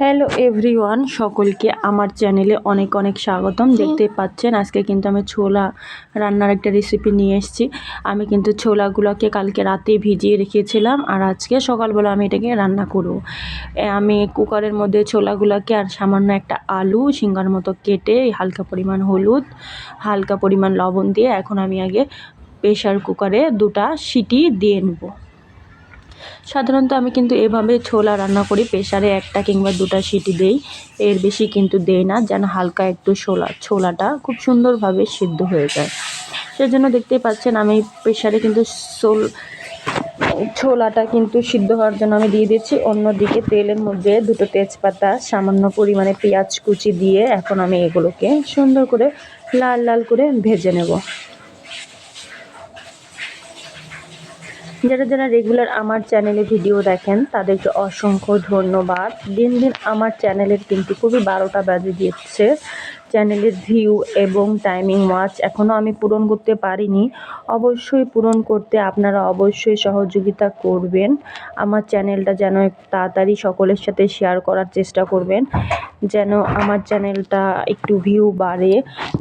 Hello everyone, সকলকে আমার চ্যানেলে অনেক অনেক স্বাগতম। দেখতে পাচ্ছেন আজকে কিন্তু আমি ছোলা রান্নার একটা রেসিপি নিয়ে এসেছি। আমি কিন্তু ছোলাগুলোকে কালকে রাতে ভিজিয়ে রেখেছিলাম আর আজকে সকালবেলা আমি এটাকে রান্না করব। আমি কুকারের মধ্যে ছোলাগুলোকে আর সামান্য একটা আলু সিঙ্গার মতো কেটে হালকা পরিমাণ হলুদ, হালকা পরিমাণ লবণ দিয়ে এখন আমি আগে প্রেশার কুকারে 2টা সিটি দিয়ে নেব। সাধারণত আমি কিন্তু এভাবে ছোলা রান্না করি, প্রেসারে 1টা কিংবা 2টা সিটি দেই, এর বেশি কিন্তু দেই না, যেন হালকা একটু ছোলাটা খুব সুন্দরভাবে সিদ্ধ হয়ে যায়। সেজন্য দেখতেই পাচ্ছেন আমি প্রেসারে কিন্তু ছোলাটা কিন্তু সিদ্ধ হওয়ার জন্য আমি দিয়ে দিচ্ছি। অন্যদিকে তেলের মধ্যে 2টো তেজপাতা, সামান্য পরিমাণে পেঁয়াজ কুচি দিয়ে এখন আমি এগুলোকে সুন্দর করে লাল লাল করে ভেজে নেব। যারা যারা রেগুলার আমার চ্যানেলে ভিডিও দেখেন তাদেরকে অসংখ্য ধন্যবাদ। দিন দিন আমার চ্যানেলের কিন্তু খুবই 12টা বাজে দিচ্ছে। চ্যানেলের ভিউ এবং টাইমিং ওয়াচ এখনও আমি পূরণ করতে পারিনি। অবশ্যই পূরণ করতে আপনারা অবশ্যই সহযোগিতা করবেন। আমার চ্যানেলটা যেন তাড়াতাড়ি সকলের সাথে শেয়ার করার চেষ্টা করবেন, যেন আমার চ্যানেলটা একটু ভিউ বাড়ে।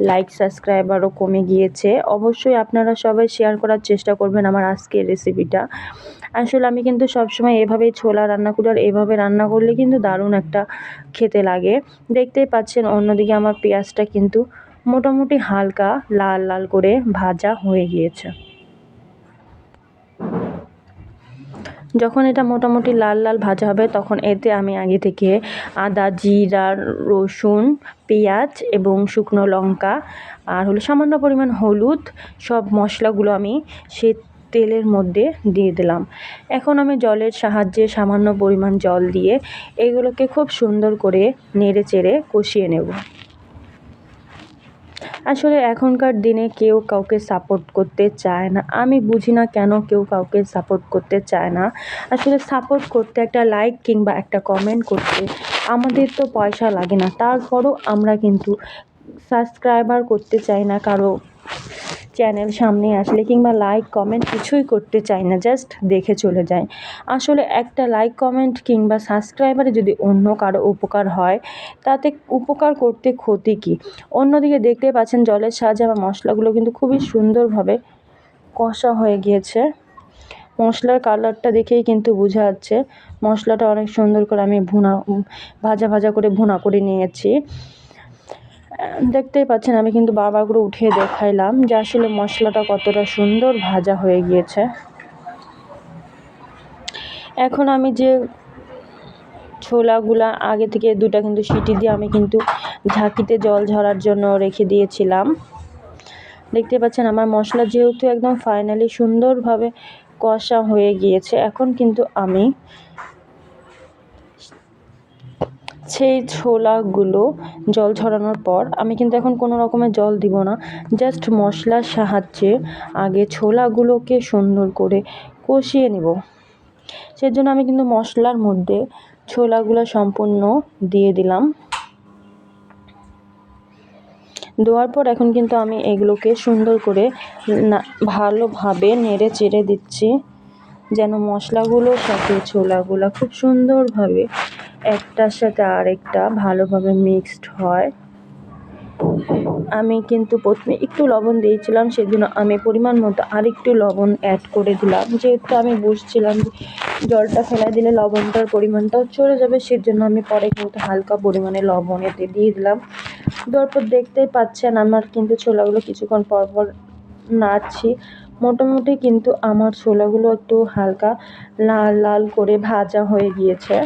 লাইক সাবস্ক্রাইবারও কমে গিয়েছে। অবশ্যই আপনারা সবাই শেয়ার করার চেষ্টা করবেন আমার আজকের রেসিপিটা। আসলে আমি কিন্তু সবসময় এভাবেই ছোলা রান্না করি, আর এভাবে রান্না করলে কিন্তু দারুণ একটা খেতে লাগে। দেখতেই পাচ্ছেন অন্যদিকে আমার পেঁয়াজটা কিন্তু মোটামুটি হালকা লাল লাল করে ভাজা হয়ে গিয়েছে। যখন এটা মোটামুটি লাল লাল ভাজা হবে তখন এতে আমি আগে থেকে আদা, জিরা, রসুন, পেঁয়াজ এবং শুকনো লঙ্কা আর সামান্য পরিমাণ হলুদ, সব মশলাগুলো আমি সে তেলের মধ্যে দিয়ে দিলাম। এখন আমি জলের সাহায্যে সামান্য পরিমাণ জল দিয়ে এগুলোকে খুব সুন্দর করে নেড়ে চেড়ে কষিয়ে নেব। আসলে এখনকার দিনে কেউ কাউকে সাপোর্ট করতে চায় না। আমি বুঝি না কেন কেউ কাউকে সাপোর্ট করতে চায় না। আসলে সাপোর্ট করতে, একটা লাইক কিংবা একটা কমেন্ট করতে আমাদের তো পয়সা লাগে না, তারপরও আমরা কিন্তু সাবস্ক্রাইবার করতে চাই না কারো চ্যানেল সামনে আসলে, কিংবা লাইক কমেন্ট কিছুই করতে চাই না, জাস্ট দেখে চলে যায়। আসলে একটা লাইক কমেন্ট কিংবা সাবস্ক্রাইবারে যদি অন্য কারো উপকার হয় তাতে উপকার করতে ক্ষতি কী? অন্যদিকে দেখতে পাচ্ছেন জলের সাহায্যে আমার মশলাগুলো কিন্তু খুবই সুন্দরভাবে কষা হয়ে গিয়েছে। মশলার কালারটা দেখেই কিন্তু বোঝা যাচ্ছে মশলাটা অনেক সুন্দর করে আমি ভাজা ভাজা করে ভুনা করে নিয়েছি। দেখতেই পাচ্ছেন আমি কিন্তু বারবার করে উঠিয়ে দেখাইলাম যে আসলে মশলাটা কতটা সুন্দর ভাজা হয়ে গিয়েছে। এখন আমি যে ছোলাগুলা আগে থেকে 2টা কিন্তু সিটি দিয়ে আমি কিন্তু ঝাঁকিতে জল ঝরার জন্য রেখে দিয়েছিলাম। দেখতে পাচ্ছেন আমার মশলা যেহেতু একদম ফাইনালি সুন্দরভাবে কষা হয়ে গিয়েছে, এখন কিন্তু আমি সেই ছোলাগুলো জল ঝরানোর পর আমি কিন্তু এখন কোনো রকমের জল দিব না, জাস্ট মশলার সাহায্যে আগে ছোলাগুলোকে সুন্দর করে কষিয়ে নেব। সেজন্য আমি কিন্তু মশলার মধ্যে ছোলাগুলো সম্পূর্ণ দিয়ে দিলাম। দেওয়ার পর এখন কিন্তু আমি এগুলোকে সুন্দর করে ভালোভাবে নেড়ে চেড়ে দিচ্ছি, যেন মশলাগুলোর সাথে ছোলাগুলো খুব সুন্দরভাবে একটার সাথে আরেকটা ভালোভাবে মিক্সড হয়। আমি কিন্তু প্রথমে একটু লবণ দিয়েছিলাম, সেজন্য আমি পরিমাণ মতো আরেকটু লবণ অ্যাড করে দিলাম, যেহেতু আমি বুঝছিলাম জলটা ফেলে দিলে লবণটার পরিমাণটাও চলে যাবে, সেজন্য আমি পরে কিন্তু হালকা পরিমাণে লবণ এতে দিয়ে দিলাম। দেওয়ার পর দেখতেই পাচ্ছেন আমার কিন্তু ছোলাগুলো কিছুক্ষণ পর পর নাড়ছি। মোটামুটি কিন্তু আমার ছোলাগুলো একটু হালকা লাল লাল করে ভাজা হয়ে গিয়েছে।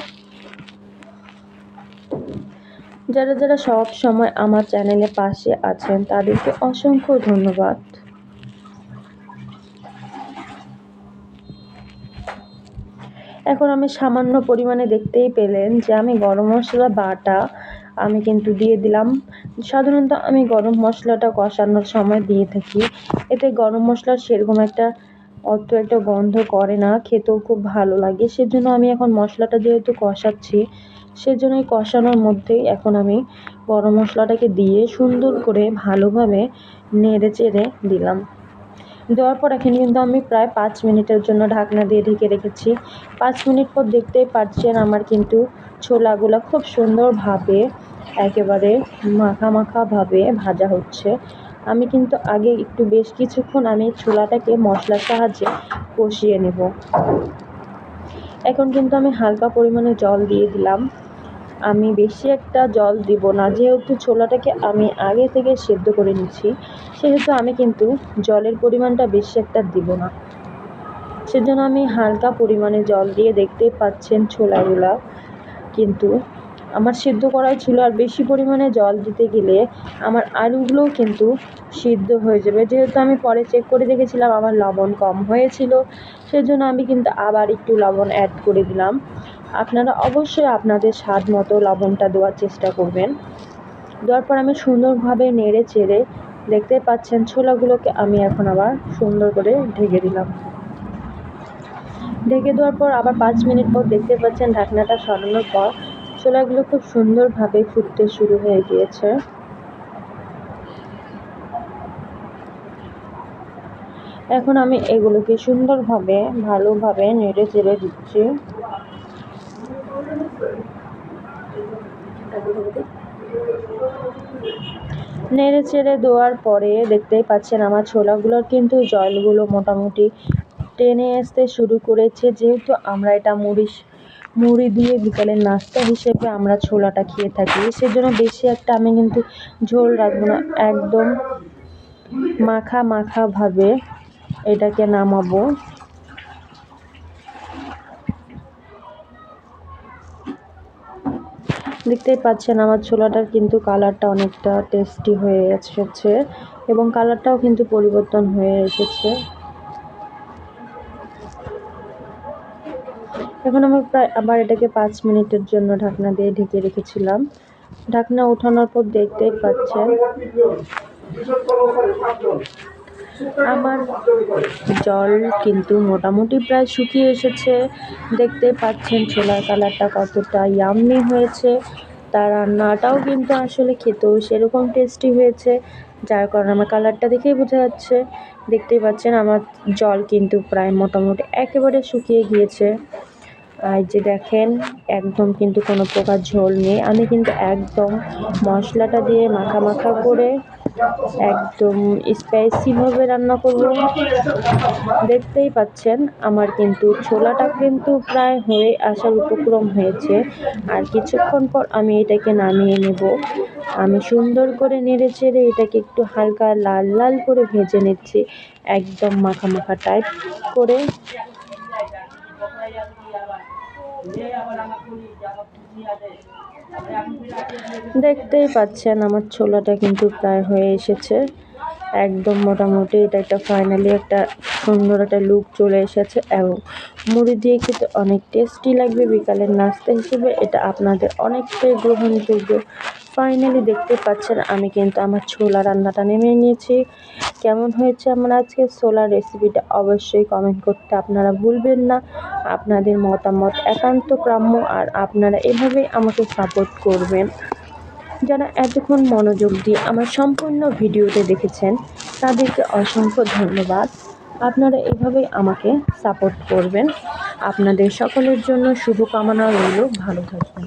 যারা যারা সব সময় আমার চ্যানেলে পাশে আছেন তাদেরকে অসংখ্য ধন্যবাদ। এখন আমি সামান্য পরিমাণে দেখতেই পেলেন যে আমি গরম মশলা বাটা আমি কিন্তু দিয়ে দিলাম। সাধারণত আমি গরম মশলাটা কষানোর সময় দিয়ে থাকি, এতে গরম মশলার সেরকম একটা গন্ধ করে না, খেতেও খুব ভালো লাগে। সেজন্য আমি এখন মশলাটা যেহেতু কষাচ্ছি, সেজন্য এই কষানোর মধ্যেই এখন আমি গরম মশলাটাকে দিয়ে সুন্দর করে ভালোভাবে নেড়ে চেড়ে দিলাম। দেওয়ার পর এখানে কিন্তু আমি প্রায় 5 মিনিটের জন্য ঢাকনা দিয়ে ঢেকে রেখেছি। 5 মিনিট পর দেখতেই পাচ্ছেন আমার কিন্তু ছোলাগুলো খুব সুন্দরভাবে একেবারে মাখা মাখাভাবে ভাজা হচ্ছে। আমি কিন্তু আগে একটু বেশ কিছুক্ষণ আমি ছোলাটাকে মশলার সাহায্যে কষিয়ে নেব। এখন কিন্তু আমি হালকা পরিমাণে জল দিয়ে দিলাম। আমি বেশি একটা জল দিব না, যেহেতু ছোলাটাকে আমি আগে থেকে সেদ্ধ করে নিচ্ছি, সেহেতু আমি কিন্তু জলের পরিমাণটা বেশি একটা দিব না। সেজন্য আমি হালকা পরিমাণে জল দিয়ে, দেখতেই পাচ্ছেন ছোলাগুলা কিন্তু আমার সিদ্ধ করাই ছিল। আর বেশি পরিমাণে জল দিতে গেলে আমার আলুগুলোও কিন্তু সিদ্ধ হয়ে যাবে। যেহেতু আমি পরে চেক করে দেখেছিলাম আমার লবণ কম হয়েছিল, সেজন্য আমি কিন্তু আবার একটু লবণ অ্যাড করে দিলাম। আপনারা অবশ্যই আপনাদের স্বাদ মতো লবণটা দেওয়ার চেষ্টা করবেন। দেওয়ার পর আমি সুন্দরভাবে নেড়ে চেড়ে, দেখতে পাচ্ছেন ছোলাগুলোকে আমি এখন আবার সুন্দর করে ঢেকে দিলাম। ঢেকে দেওয়ার পর আবার 5 মিনিট পর দেখতে পাচ্ছেন ঢাকনাটা সরানোর পর ছোলাগুলো খুব সুন্দরভাবে ফুটতে শুরু হয়ে গিয়েছে। এখন আমি এগুলোকে সুন্দরভাবে ভালোভাবে নেড়ে চেড়ে দিচ্ছি। নেড়ে চেড়ে দেওয়ার পরে দেখতেই পাচ্ছেন আমার ছোলাগুলোর কিন্তু জলগুলো মোটামুটি টেনে আসতে শুরু করেছে। যেহেতু আমরা এটা মুড়ি দিয়ে বিকালের নাস্তা হিসেবে আমরা ছোলাটা খেয়ে থাকি, সেজন্য বেশি একটা আমি কিন্তু ঝোল রাখবো না, একদম মাখা মাখাভাবে এটাকে নামাবো। দেখতেই পাচ্ছেন আমার ছোলাটার কিন্তু কালারটা অনেকটা টেস্টি হয়ে এসেছে এবং কালারটাও কিন্তু পরিবর্তন হয়ে এসেছে। এখন আমি প্রায় আবার এটাকে 5 মিনিটের জন্য ঢাকনা দিয়ে ঢেকে রেখেছিলাম। ঢাকনা ওঠানোর পর দেখতেই পাচ্ছেন আমার জল কিন্তু মোটামুটি প্রায় শুকিয়ে এসেছে। দেখতে পাচ্ছেন ছোলার কালারটা কতটা ইয়াম্মি হয়েছে। তার রান্নাটাও কিন্তু আসলে খেতেও সেরকম টেস্টি হয়েছে, যার কারণে আমার কালারটা দেখেই বোঝা যাচ্ছে। দেখতেই পাচ্ছেন আমার জল কিন্তু প্রায় মোটামুটি একেবারে শুকিয়ে গিয়েছে। আর যে দেখেন একদম কিন্তু কোনো প্রকার ঝোল নেই। আমি কিন্তু একদম মশলাটা দিয়ে মাখা মাখা করে একদম স্পাইসিভাবে রান্না করব। দেখতেই পাচ্ছেন আমার কিন্তু ছোলাটা কিন্তু প্রায় হয়ে আসার উপক্রম হয়েছে। আর কিছুক্ষণ পর আমি এটাকে নামিয়ে নেব। আমি সুন্দর করে নেড়ে চেড়ে এটাকে একটু হালকা লাল লাল করে ভেজে নিচ্ছি, একদম মাখা মাখা টাইপ করে। দেখতেই পাচ্ছেন আমার ছোলাটা কিন্তু প্রায় হয়ে এসেছে, একদম মোটামুটি এটা একটা ফাইনালি একটা সুন্দর একটা লুক চলে এসেছে এবং মুড়ি দিয়ে খেতে অনেক টেস্টি লাগবে বিকালের নাস্তা হিসেবে। এটা আপনাদের অনেকটাই গ্রহণযোগ্য। ফাইনালি দেখতে পাচ্ছেন আমি কিন্তু আমার ছোলা রান্নাটা নেমে নিয়েছি। কেমন হয়েছে আমার আজকের ছোলার রেসিপিটা অবশ্যই কমেন্ট করতে আপনারা ভুলবেন না। আপনাদের মতামত একান্ত গ্রাম্য, আর আপনারা এভাবেই আমাকে সাপোর্ট করবেন। যারা এতক্ষণ মনোযোগ দিয়ে আমার সম্পূর্ণ ভিডিওতে দেখেছেন তাদেরকে অসংখ্য ধন্যবাদ। আপনারা এভাবেই আমাকে সাপোর্ট করবেন। আপনাদের সকলের জন্য শুভকামনা রইল। ভালো থাকবেন।